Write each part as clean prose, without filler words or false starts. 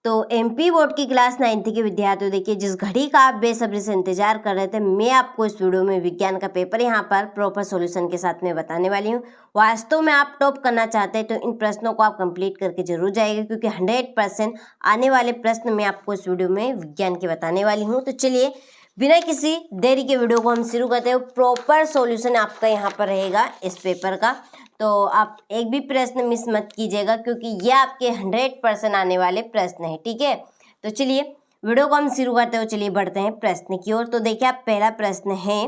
तो MP board की class 9th के विद्यार्थियों, देखिए जिस घड़ी का आप बेसब्री से इंतजार कर रहे थे, मैं आपको इस वीडियो में विज्ञान का पेपर यहाँ पर प्रॉपर सॉल्यूशन के साथ में बताने वाली हूँ। वास्तव में आप टॉप करना चाहते हैं तो इन प्रश्नों को आप कंप्लीट करके जरूर जाइएगा, क्योंकि 100% आने वाले प्रश्न मैं आपको इस वीडियो में विज्ञान के बताने वाली हूँ। तो चलिए बिना किसी देरी के वीडियो को हम शुरू करते हैं। प्रॉपर सॉल्यूशन आपका यहाँ पर रहेगा इस पेपर का, तो आप एक भी प्रश्न मिस मत कीजिएगा, क्योंकि ये आपके 100% आने वाले प्रश्न हैं। ठीक है, तो चलिए वीडियो को हम शुरू करते हो। चलिए बढ़ते हैं प्रश्न की ओर। तो देखिए आप पहला प्रश्न है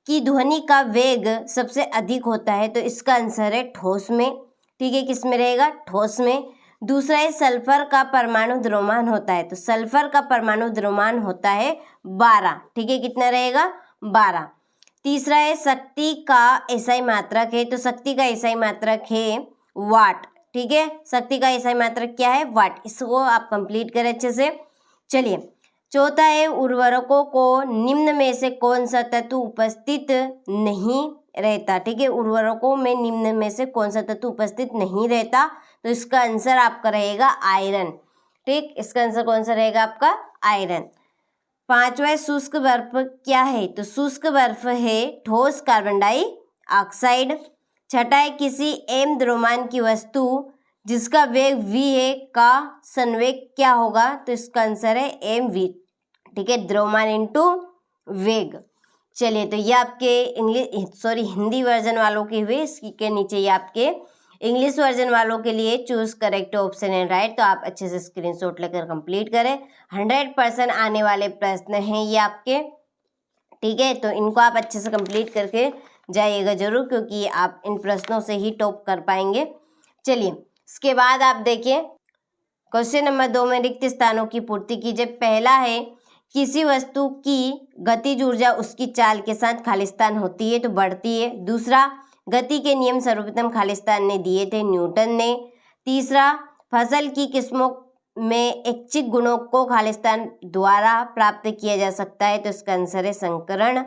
कि ध्वनि का वेग सबसे अधिक होता है, तो इसका आंसर है ठोस में। ठीक है, किस में रहेगा? ठोस में। दूसरा है सल्फर का परमाणु द्रव्यमान होता है, तो सल्फर का परमाणु द्रव्यमान होता है 12। ठीक है, कितना रहेगा? 12। तीसरा है शक्ति का एसआई मात्रक है, तो शक्ति का एसआई मात्रक है वाट। ठीक है, शक्ति का एसआई मात्रक क्या है? वाट। इसको आप कंप्लीट करें अच्छे से। चलिए चौथा है उर्वरकों को निम्न में से कौन सा तत्व उपस्थित नहीं रहता। ठीक है, उर्वरकों में निम्न में से कौन सा तत्व उपस्थित नहीं रहता, तो इसका आंसर आपका रहेगा आयरन। ठीक, इसका आंसर कौन सा रहेगा आपका? आयरन। पांचवा शुष्क बर्फ क्या है, तो शुष्क बर्फ है ठोस कार्बन डाइऑक्साइड। छठा है किसी एम द्रव्यमान की वस्तु जिसका वेग v है का संवेग क्या होगा, तो इसका आंसर है एम वी। ठीक है, द्रव्यमान इंटू वेग। चलिए तो ये आपके हिंदी वर्जन वालों के हुए, इसके नीचे ये आपके इंग्लिश वर्जन वालों के लिए choose correct option and right. तो आप अच्छे से स्क्रीनशॉट लेकर कंप्लीट करें। 100% आने वाले प्रश्न हैं ये आपके। ठीक है, तो इनको आप अच्छे से कंप्लीट करके जाइएगा जरूर, क्योंकि आप इन प्रश्नों से ही टॉप कर पाएंगे। चलिए इसके बाद आप देखिए क्वेश्चन नंबर 2 में रिक्त स्थानों की पूर्ति कीजिए। पहला है किसी वस्तु की गतिज ऊर्जा उसकी चाल के साथ खालिस्तान होती है, तो बढ़ती है। दूसरा गति के नियम सर्वप्रथम खालिस्तान ने दिए थे न्यूटन ने। तीसरा फसल की किस्मों में ऐच्छिक गुणों को खालिस्तान द्वारा प्राप्त किया जा सकता है, तो इसका आंसर है संकरण।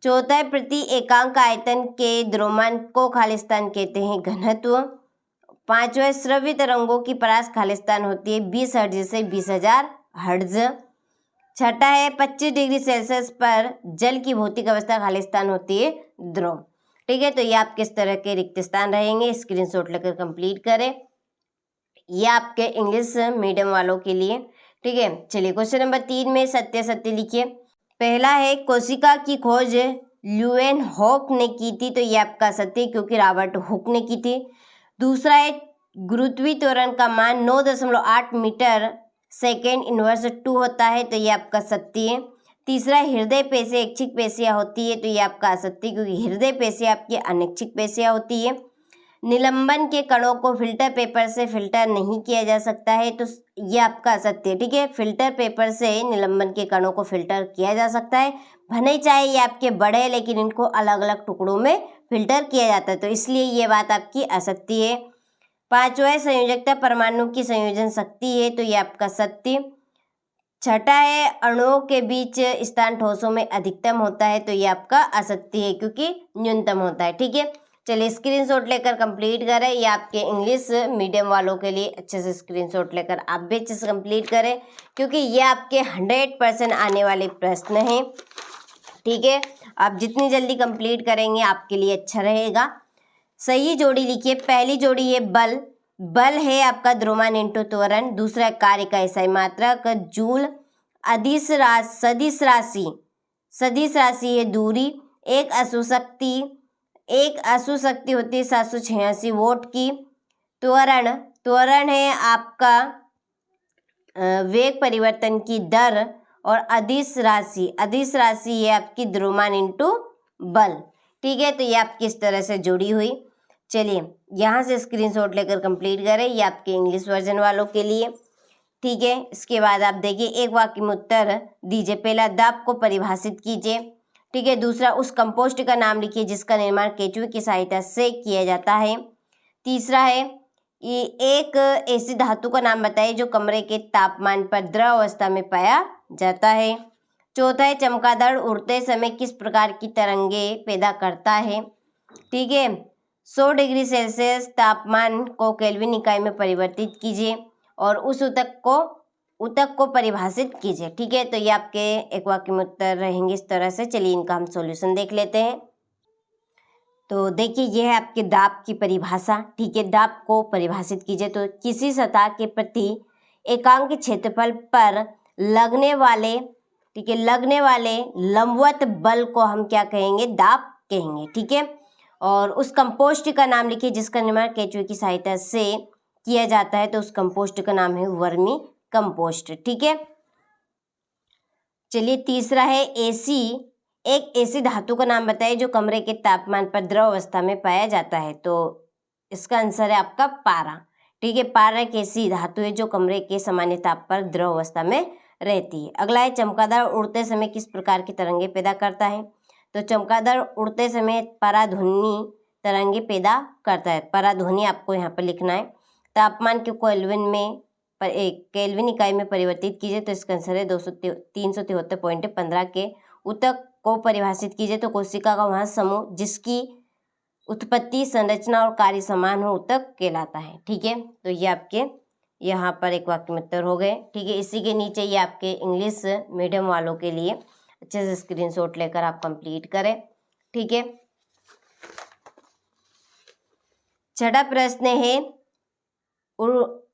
चौथा है प्रति एकांक आयतन के द्रव्यमान को खालिस्तान कहते हैं घनत्व। पांचवा श्रव्य तरंगों की परास खालिस्तान होती है 20 हर्ट्ज से 20,000 हर्ट्ज। छठा है 25 डिग्री सेल्सियस पर जल की भौतिक अवस्था खालिस्तान होती है द्रव। ठीक है, तो ये आप किस तरह के रिक्त स्थान रहेंगे, स्क्रीनशॉट लेकर कंप्लीट करें। ये आपके इंग्लिश मीडियम वालों के लिए। ठीक है, चलिए क्वेश्चन नंबर 3 में सत्य सत्य लिखिए। पहला है कोशिका की खोज ल्यूएनहॉक ने की थी, तो ये आपका सत्य, क्योंकि रॉबर्ट हुक ने की थी। दूसरा है गुरुत्वीय त्वरण का मान 9.8 मीटर सेकेंड इनवर्स 2 होता है, तो ये आपका सत्य है। तीसरा हृदय पेशियां ऐच्छिक पेशियां होती है, तो ये आपका असत्य, क्योंकि हृदय पेशियां आपकी अनैच्छिक पेशियां होती है। निलंबन के कणों को फिल्टर पेपर से फिल्टर नहीं किया जा सकता है, तो ये आपका असत्य है। ठीक है, फिल्टर पेपर से निलंबन के कणों को फिल्टर किया जा सकता है, भले चाहे ये आपके बड़े, लेकिन इनको अलग अलग टुकड़ों में फिल्टर किया जाता है, तो इसलिए ये बात आपकी असत्य है। पांचवा है संयोजकता परमाणु की संयोजन शक्ति है, तो ये आपका सत्य। छठा है अणुओं के बीच स्थान ठोसों में अधिकतम होता है, तो ये आपका असत्य है, क्योंकि न्यूनतम होता है। ठीक है, चलिए स्क्रीनशॉट लेकर कंप्लीट करें। ये आपके इंग्लिश मीडियम वालों के लिए अच्छे से स्क्रीनशॉट लेकर आप भी अच्छे से कंप्लीट करें, क्योंकि ये आपके 100% आने वाले प्रश्न हैं। ठीक है, आप जितनी जल्दी कंप्लीट करेंगे आपके लिए अच्छा रहेगा। सही जोड़ी लिखिए। पहली जोड़ी है बल। बल है आपका द्रव्यमान इंटू त्वरण। दूसरा कार्य का एसआई मात्रक जूल। सदिश राशि है दूरी। एक अशु शक्ति होती है 786 वोट की। त्वरण है आपका वेग परिवर्तन की दर। और अदिश राशि है आपकी द्रव्यमान इंटू बल। ठीक है, तो ये आपकी इस तरह से जुड़ी हुई। चलिए यहाँ से स्क्रीनशॉट लेकर कंप्लीट करें। ये आपके इंग्लिश वर्जन वालों के लिए। ठीक है, इसके बाद आप देखिए एक वाक्य में उत्तर दीजिए। पहला दाब को परिभाषित कीजिए। ठीक है, दूसरा उस कंपोस्ट का नाम लिखिए जिसका निर्माण केंचुए की सहायता से किया जाता है। तीसरा है ये एक ऐसी धातु का नाम बताइए जो कमरे के तापमान पर द्रव अवस्था में पाया जाता है। चौथा है चमगादड़ उड़ते समय किस प्रकार की तरंगे पैदा करता है। ठीक है, 100 डिग्री सेल्सियस तापमान को केल्विन इकाई में परिवर्तित कीजिए। और उस ऊतक को परिभाषित कीजिए। ठीक है, तो ये आपके एक वाक्य में उत्तर रहेंगे इस तरह से। चलिए इनका हम सॉल्यूशन देख लेते हैं। तो देखिए ये है आपके दाब की परिभाषा। ठीक है, दाब को परिभाषित कीजिए। तो किसी सतह के प्रति एकांक क्षेत्रफल पर लगने वाले, ठीक है, लगने वाले लंबवत बल को हम क्या कहेंगे? दाब कहेंगे। ठीक है, और उस कंपोस्ट का नाम लिखिए जिसका निर्माण केंचुए की सहायता से किया जाता है। तो उस कंपोस्ट का नाम है वर्मी कंपोस्ट। ठीक है, चलिए तीसरा है एसी। एक ऐसी धातु का नाम बताइए जो कमरे के तापमान पर द्रव अवस्था में पाया जाता है। तो इसका आंसर है आपका पारा। ठीक है, पारा एक ऐसी धातु है जो कमरे के सामान्य ताप पर द्रव अवस्था में रहती है। अगला है चमगादड़ उड़ते समय किस प्रकार की तरंगे पैदा करता है? तो चमगादड़ उड़ते समय पराध्वनि तरंगे पैदा करता है। पराध्वनि आपको यहाँ पर लिखना है। तापमान के केल्विन में केल्विन इकाई में परिवर्तित कीजिए। तो इसका आंसर है 373.15 के। ऊतक को परिभाषित कीजिए। तो कोशिका का वह समूह जिसकी उत्पत्ति, संरचना और कार्य समान हो ऊतक कहलाता है। ठीक है, तो ये आपके यहाँ पर एक वाक्य में उत्तर हो गए। ठीक है, इसी के नीचे ये आपके इंग्लिश मीडियम वालों के लिए अच्छे से स्क्रीनशॉट लेकर आप कंप्लीट करें। ठीक है, छठा प्रश्न है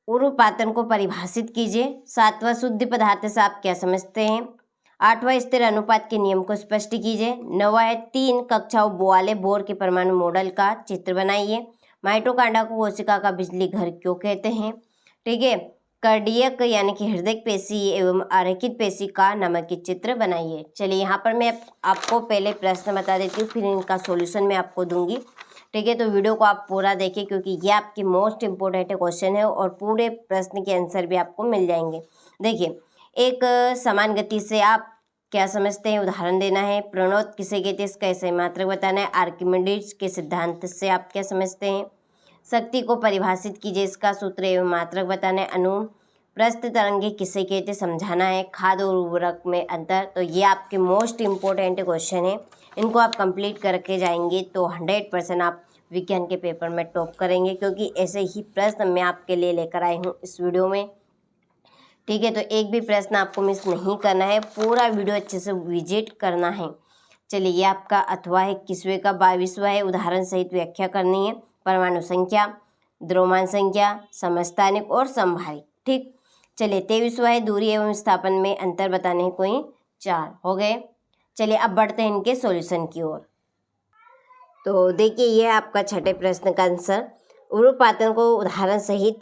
उरुपातन को परिभाषित कीजिए। सातवां शुद्ध पदार्थ से आप क्या समझते हैं? आठवां स्थिर अनुपात के नियम को स्पष्ट कीजिए। नौवां है 3 कक्षाओं वाले बोर के परमाणु मॉडल का चित्र बनाइए। माइटोकॉन्ड्रिया को कोशिका का बिजली घर क्यों कहते हैं? ठीक है, कार्डियक यानी कि हृदय पेशी एवं आरेखित पेशी का नामांकित चित्र बनाइए। चलिए यहाँ पर मैं आपको पहले प्रश्न बता देती हूँ, फिर इनका सॉल्यूशन मैं आपको दूंगी। ठीक है, तो वीडियो को आप पूरा देखिए क्योंकि ये आपकी मोस्ट इम्पोर्टेंट क्वेश्चन है और पूरे प्रश्न के आंसर भी आपको मिल जाएंगे। देखिए, एक समान गति से आप क्या समझते हैं? उदाहरण देना है। प्रणोद किसे कहते हैं? इसका ऐसे मात्रक बताना है। आर्किमिडीज के सिद्धांत से आप क्या समझते हैं? शक्ति को परिभाषित कीजिए, इसका सूत्र एवं मात्रक बताना है। अनुप्रस्थ तरंगे किसे कहते हैं? समझाना है। खाद और उर्वरक में अंतर। तो ये आपके मोस्ट इम्पोर्टेंट क्वेश्चन है, इनको आप कंप्लीट करके जाएंगे तो 100% आप विज्ञान के पेपर में टॉप करेंगे, क्योंकि ऐसे ही प्रश्न मैं आपके लिए लेकर आई हूँ इस वीडियो में। ठीक है, तो एक भी प्रश्न आपको मिस नहीं करना है, पूरा वीडियो अच्छे से विजिट करना है। चलिए ये आपका अथवा है 21वें का 22वां है। उदाहरण सहित व्याख्या करनी है। परमाणु संख्या, द्रव्यमान संख्या, समस्थानिक और संभारिक। ठीक, चलिए 23वां है दूरी एवं विस्थापन में अंतर बताने हैं कोई 4 हो गए। चलिए अब बढ़ते हैं इनके सॉल्यूशन की ओर। तो देखिए ये है आपका छठे प्रश्न का आंसर। उरुपातन को उदाहरण सहित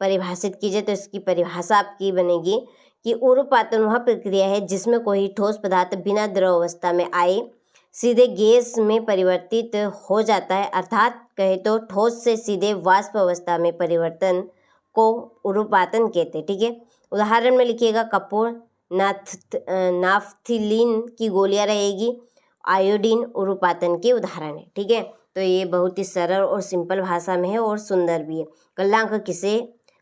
परिभाषित कीजिए। तो इसकी परिभाषा आपकी बनेगी कि उरुपातन वह प्रक्रिया है जिसमें कोई ठोस पदार्थ बिना द्रव अवस्था में आए सीधे गैस में परिवर्तित हो जाता है, अर्थात कहे तो ठोस से सीधे वाष्प अवस्था में परिवर्तन को उरुपातन कहते हैं। ठीक है, उदाहरण में लिखिएगा कपूर, नाफ्थलीन की गोलियां रहेगी। आयोडीन उरुपातन के उदाहरण है। ठीक है, तो ये बहुत ही सरल और सिंपल भाषा में है और सुंदर भी है।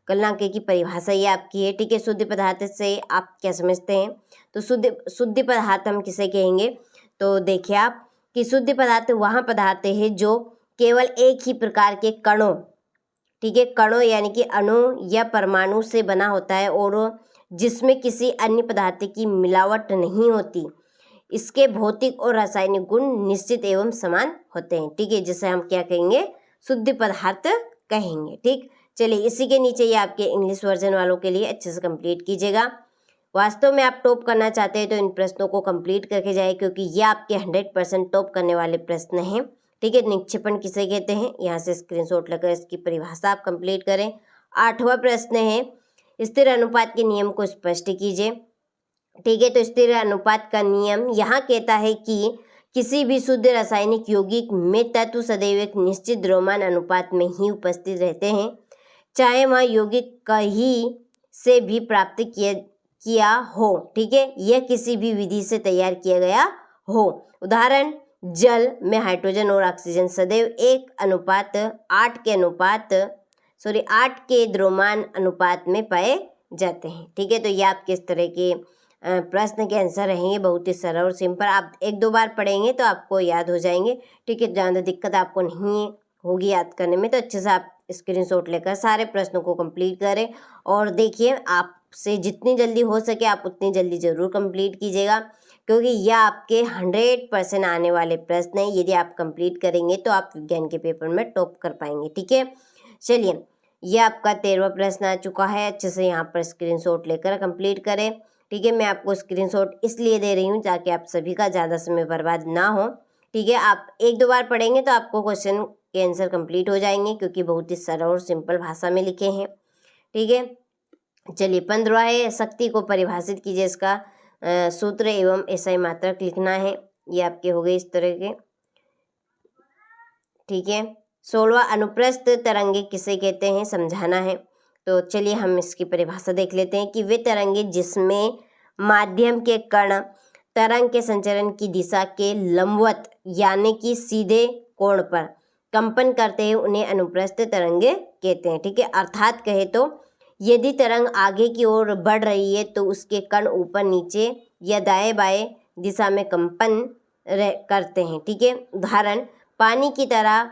कल्लांक की परिभाषा ये आपकी है। ठीक है, शुद्ध पदार्थ से आप क्या समझते हैं? तो शुद्ध पदार्थ हम किसे कहेंगे? तो देखिए आप कि शुद्ध पदार्थ वहाँ पदार्थ है जो केवल एक ही प्रकार के कणों, ठीक है, कणों यानी कि अणु या परमाणु से बना होता है और जिसमें किसी अन्य पदार्थ की मिलावट नहीं होती। इसके भौतिक और रासायनिक गुण निश्चित एवं समान होते हैं। ठीक है, जिसे हम क्या कहेंगे? शुद्ध पदार्थ कहेंगे। ठीक, चलिए इसी के नीचे ये आपके इंग्लिश वर्जन वालों के लिए अच्छे से कंप्लीट कीजिएगा। वास्तव में आप टॉप करना चाहते हैं तो इन प्रश्नों को कंप्लीट करके जाए, क्योंकि ये आपके 100% टॉप करने वाले प्रश्न हैं। ठीक है, निक्षेपण किसे कहते हैं? यहाँ से स्क्रीनशॉट लेकर इसकी परिभाषा आप कंप्लीट करें। 8वां प्रश्न है स्थिर अनुपात के नियम को स्पष्ट कीजिए। ठीक है, तो स्थिर अनुपात का नियम यहाँ कहता है कि किसी भी शुद्ध रासायनिक यौगिक में तत्व सदैव एक निश्चित द्रव्यमान अनुपात में ही उपस्थित रहते हैं, चाहे वह यौगिक कहीं से भी प्राप्त किया हो। ठीक है, यह किसी भी विधि से तैयार किया गया हो। उदाहरण, जल में हाइड्रोजन और ऑक्सीजन सदैव 8 के द्रव्यमान अनुपात में पाए जाते हैं। ठीक है, तो ये आपके इस तरह के प्रश्न के आंसर रहेंगे, बहुत ही सरल और सिंपल। आप 1-2 बार पढ़ेंगे तो आपको याद हो जाएंगे। ठीक है, ज़्यादा दिक्कत आपको नहीं होगी याद करने में, तो अच्छे से आप स्क्रीनशॉट लेकर सारे प्रश्नों को कंप्लीट करें। और देखिए, आपसे जितनी जल्दी हो सके आप उतनी जल्दी ज़रूर कंप्लीट कीजिएगा, क्योंकि यह आपके 100% आने वाले प्रश्न हैं। यदि आप कंप्लीट करेंगे तो आप विज्ञान के पेपर में टॉप कर पाएंगे। ठीक है, चलिए, यह आपका 13वां प्रश्न आ चुका है। अच्छे से यहाँ पर स्क्रीनशॉट लेकर कंप्लीट करें। ठीक है, मैं आपको स्क्रीनशॉट इसलिए दे रही हूँ ताकि आप सभी का ज़्यादा समय बर्बाद ना हो। ठीक है, आप 1-2 बार पढ़ेंगे तो आपको क्वेश्चन के आंसर कंप्लीट हो जाएंगे, क्योंकि बहुत ही सरल और सिंपल भाषा में लिखे हैं। ठीक है, चलिए 15वां है, शक्ति को परिभाषित कीजिए। इसका सूत्र एवं एसआई मात्रक लिखना है। ये आपके हो गए इस तरह के। ठीक है, 16वां, अनुप्रस्थ तरंगे किसे कहते हैं, समझाना है। तो चलिए हम इसकी परिभाषा देख लेते हैं कि वे तरंगे जिसमें माध्यम के कण तरंग के संचरण की दिशा के लंबवत यानी कि सीधे कोण पर कंपन करते हैं, उन्हें अनुप्रस्थ तरंगे कहते हैं। ठीक है, अर्थात कहे तो यदि तरंग आगे की ओर बढ़ रही है तो उसके कण ऊपर नीचे या दाएं बाएं दिशा में कंपन करते हैं। ठीक है, उदाहरण, पानी की तरह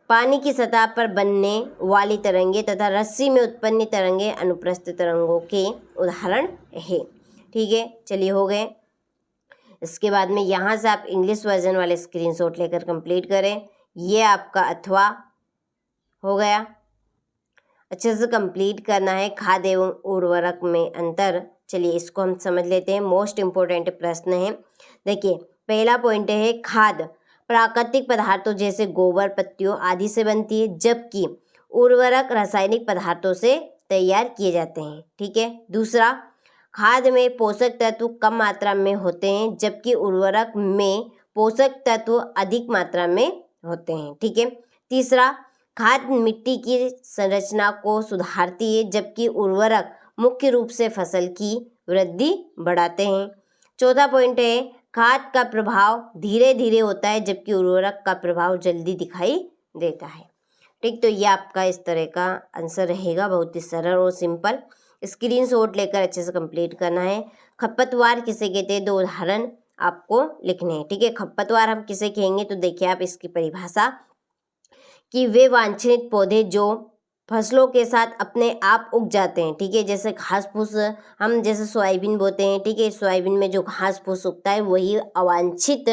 पानी की सतह पर बनने वाली तरंगे तथा रस्सी में उत्पन्न तरंगे अनुप्रस्थ तरंगों के उदाहरण है। ठीक है, चलिए हो गए। इसके बाद में यहाँ से आप इंग्लिश वर्जन वाले स्क्रीनशॉट लेकर कंप्लीट करें। ये आपका अथवा हो गया। अच्छे से कंप्लीट करना है। खाद एवं उर्वरक में अंतर, चलिए इसको हम समझ लेते हैं। मोस्ट इम्पोर्टेंट प्रश्न है। देखिए, पहला पॉइंट है, खाद प्राकृतिक पदार्थों जैसे गोबर, पत्तियों आदि से बनती है, जबकि उर्वरक रासायनिक पदार्थों से तैयार किए जाते हैं। ठीक है, दूसरा, खाद में पोषक तत्व कम मात्रा में होते हैं, जबकि उर्वरक में पोषक तत्व अधिक मात्रा में होते हैं। ठीक है, तीसरा, खाद मिट्टी की संरचना को सुधारती है, जबकि उर्वरक मुख्य रूप से फसल की वृद्धि बढ़ाते हैं। चौथा पॉइंट है, खाद का प्रभाव धीरे धीरे होता है, जबकि उर्वरक का प्रभाव जल्दी दिखाई देता है। ठीक, तो ये आपका इस तरह का आंसर रहेगा, बहुत ही सरल और सिंपल। स्क्रीनशॉट लेकर अच्छे से कंप्लीट करना है। खरपतवार किसे कहते हैं, 2 उदाहरण आपको लिखने हैं। ठीक है, खरपतवार हम किसे कहेंगे, तो देखिए आप इसकी परिभाषा कि वे वांछित पौधे जो फसलों के साथ अपने आप उग जाते हैं। ठीक है, जैसे घास फूस, हम जैसे सोयाबीन बोते हैं। ठीक है, सोयाबीन में जो घास फूस उगता है वही अवांछित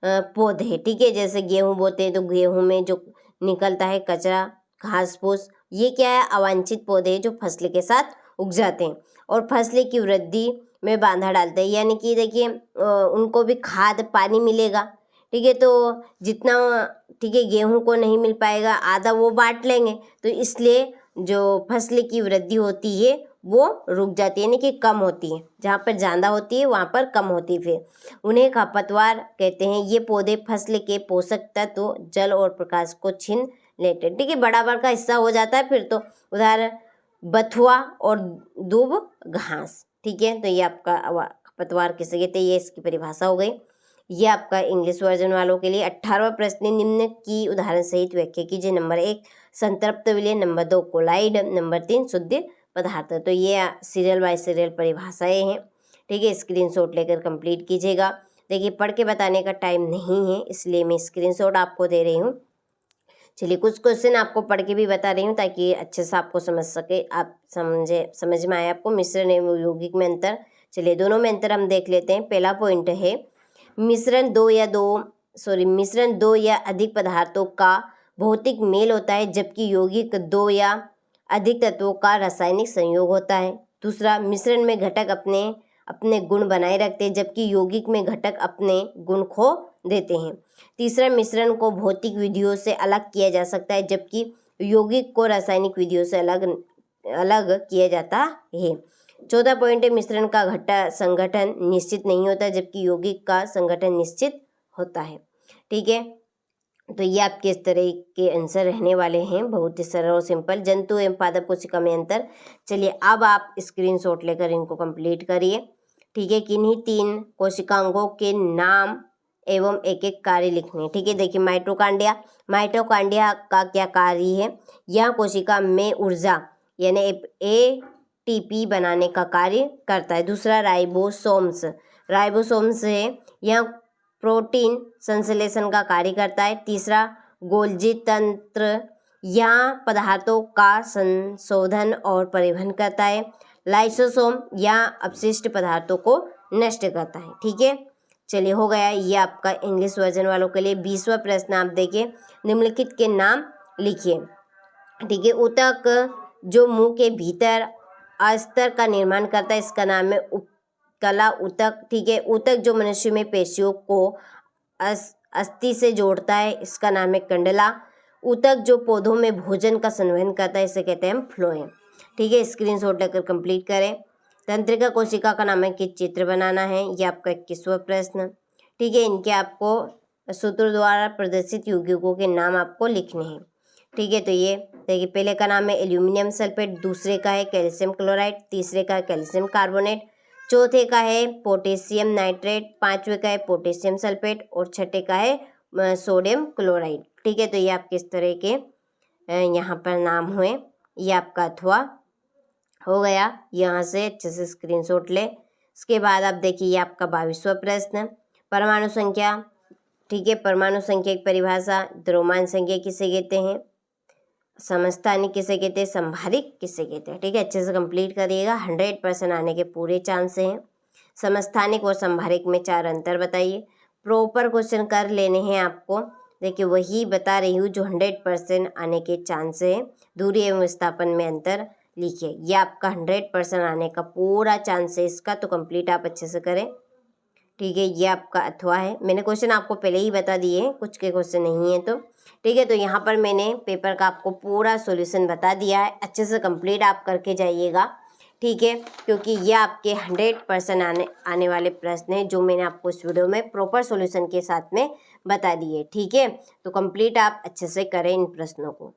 पौधे। ठीक है, जैसे गेहूं बोते हैं तो गेहूं में जो निकलता है कचरा, घास फूस, ये क्या है, अवांछित पौधे जो फसल के साथ उग जाते हैं और फसल की वृद्धि में बाधा डालते हैं। यानी कि देखिए, उनको भी खाद पानी मिलेगा। ठीक है, तो जितना, ठीक है, गेहूं को नहीं मिल पाएगा, आधा वो बांट लेंगे, तो इसलिए जो फसल की वृद्धि होती है वो रुक जाती है, यानी कि कम होती है। जहाँ पर ज़्यादा होती है वहाँ पर कम होती है, फिर उन्हें खरपतवार कहते हैं। ये पौधे फसल के पोषक तत्व, जल और प्रकाश को छीन लेते हैं। ठीक है, बराबर का हिस्सा हो जाता है फिर तो। उदाहरण, बथुआ और दूब घास। ठीक है, तो ये आपका खरपतवार किसे कहते हैं, ये इसकी परिभाषा हो गई। ये आपका इंग्लिश वर्जन वालों के लिए। 18वां प्रश्न, निम्न की उदाहरण सहित व्याख्या कीजिए। नंबर 1, संतृप्त विलयन। Number 2, collide. नंबर 3, शुद्ध पदार्थ। तो ये सीरियल बाय सीरियल परिभाषाएं हैं। ठीक है, स्क्रीनशॉट लेकर कंप्लीट कीजिएगा। देखिए, पढ़ के बताने का टाइम नहीं है, इसलिए मैं स्क्रीनशॉट आपको दे रही हूँ। चलिए, कुछ क्वेश्चन आपको पढ़ के भी बता रही हूँ ताकि अच्छे से आपको समझ सके, आप समझ में आए आपको। मिश्रण एवं यौगिक में अंतर, चलिए दोनों में अंतर हम देख लेते हैं। पहला पॉइंट है, मिश्रण दो या अधिक पदार्थों का भौतिक मेल होता है, जबकि यौगिक 2 या अधिक तत्वों का रासायनिक संयोग होता है। दूसरा, मिश्रण में घटक अपने अपने गुण बनाए रखते हैं, जबकि यौगिक में घटक अपने गुण खो देते हैं। तीसरा, मिश्रण को भौतिक विधियों से अलग किया जा सकता है, जबकि यौगिक को रासायनिक विधियों से अलग किया जाता है। चौथा पॉइंट है, मिश्रण का घटा संगठन निश्चित नहीं होता, जबकि यौगिक का संगठन निश्चित होता है। ठीक है, तो ये आपके इस तरह के आंसर रहने वाले हैं, बहुत ही सरल और सिंपल। जंतु एवं पादप कोशिका में अंतर, चलिए अब आप स्क्रीनशॉट लेकर इनको कंप्लीट करिए। ठीक है, किन्हीं 3 कोशिकांगों के नाम एवं एक एक कार्य लिखने। ठीक है, देखिए, माइटोकांड्रिया का क्या कार्य है, यह कोशिका में ऊर्जा यानी एटीपी बनाने का कार्य करता है। दूसरा, राइबोसोम्स है, यह प्रोटीन संश्लेषण का कार्य करता है। तीसरा, गोल्जी तंत्र, यहाँ पदार्थों का संशोधन और परिवहन करता है। लाइसोसोम यहाँ अपशिष्ट पदार्थों को नष्ट करता है। ठीक है, चलिए हो गया ये आपका इंग्लिश वर्जन वालों के लिए। 20वां प्रश्न आप देखिए, निम्नलिखित के नाम लिखिए। ठीक है, ऊतक जो मुंह के भीतर अस्तर का निर्माण करता है इसका नाम है उपकला ऊतक। ठीक है, ऊतक जो मनुष्य में पेशियों को अस्थि से जोड़ता है इसका नाम है कंडला। ऊतक जो पौधों में भोजन का संवहन करता है इसे कहते हैं फ्लोएम। ठीक है, स्क्रीनशॉट लेकर कंप्लीट करें। तंत्रिका कोशिका का नाम है कि चित्र बनाना है। ये आपका 21वां प्रश्न। ठीक है, इनके आपको सूत्र द्वारा प्रदर्शित यौगिकों के नाम आपको लिखने हैं। ठीक है, तो ये देखिए, पहले का नाम है एल्यूमिनियम सल्फेट, दूसरे का है कैल्शियम क्लोराइड, तीसरे का है कैल्शियम कार्बोनेट, चौथे का है पोटेशियम नाइट्रेट, पांचवे का है पोटेशियम सल्फेट और छठे का है सोडियम क्लोराइड। ठीक है, तो ये आप किस तरह के यहाँ पर नाम हुए, ये आपका अथवा हो गया। यहाँ से अच्छे से स्क्रीनशॉट ले। इसके बाद आप देखिए ये आपका 22वां प्रश्न, परमाणु संख्या। ठीक है, परमाणु संख्या की परिभाषा, द्रव्यमान संख्या किसे कहते हैं, समस्थानिक किसे कहते हैं, संभारिक किसे कहते हैं। ठीक है, अच्छे से कंप्लीट करिएगा, 100% आने के पूरे चांस हैं। समस्थानिक और संभारिक में 4 अंतर बताइए। प्रॉपर क्वेश्चन कर लेने हैं आपको। देखिए वही बता रही हूँ जो 100% आने के चांस है। दूरी एवं विस्थापन में अंतर लिखिए, ये आपका 100% आने का पूरा चांस है इसका, तो कंप्लीट आप अच्छे से करें। ठीक है, ये आपका अथवा है। मैंने क्वेश्चन आपको पहले ही बता दिए हैं, कुछ के क्वेश्चन नहीं है तो। ठीक है, तो यहाँ पर मैंने पेपर का आपको पूरा सॉल्यूशन बता दिया है, अच्छे से कंप्लीट आप करके जाइएगा। ठीक है, क्योंकि ये आपके 100% आने वाले प्रश्न हैं जो मैंने आपको इस वीडियो में प्रॉपर सॉल्यूशन के साथ में बता दिए। ठीक है, तो कंप्लीट आप अच्छे से करें इन प्रश्नों को।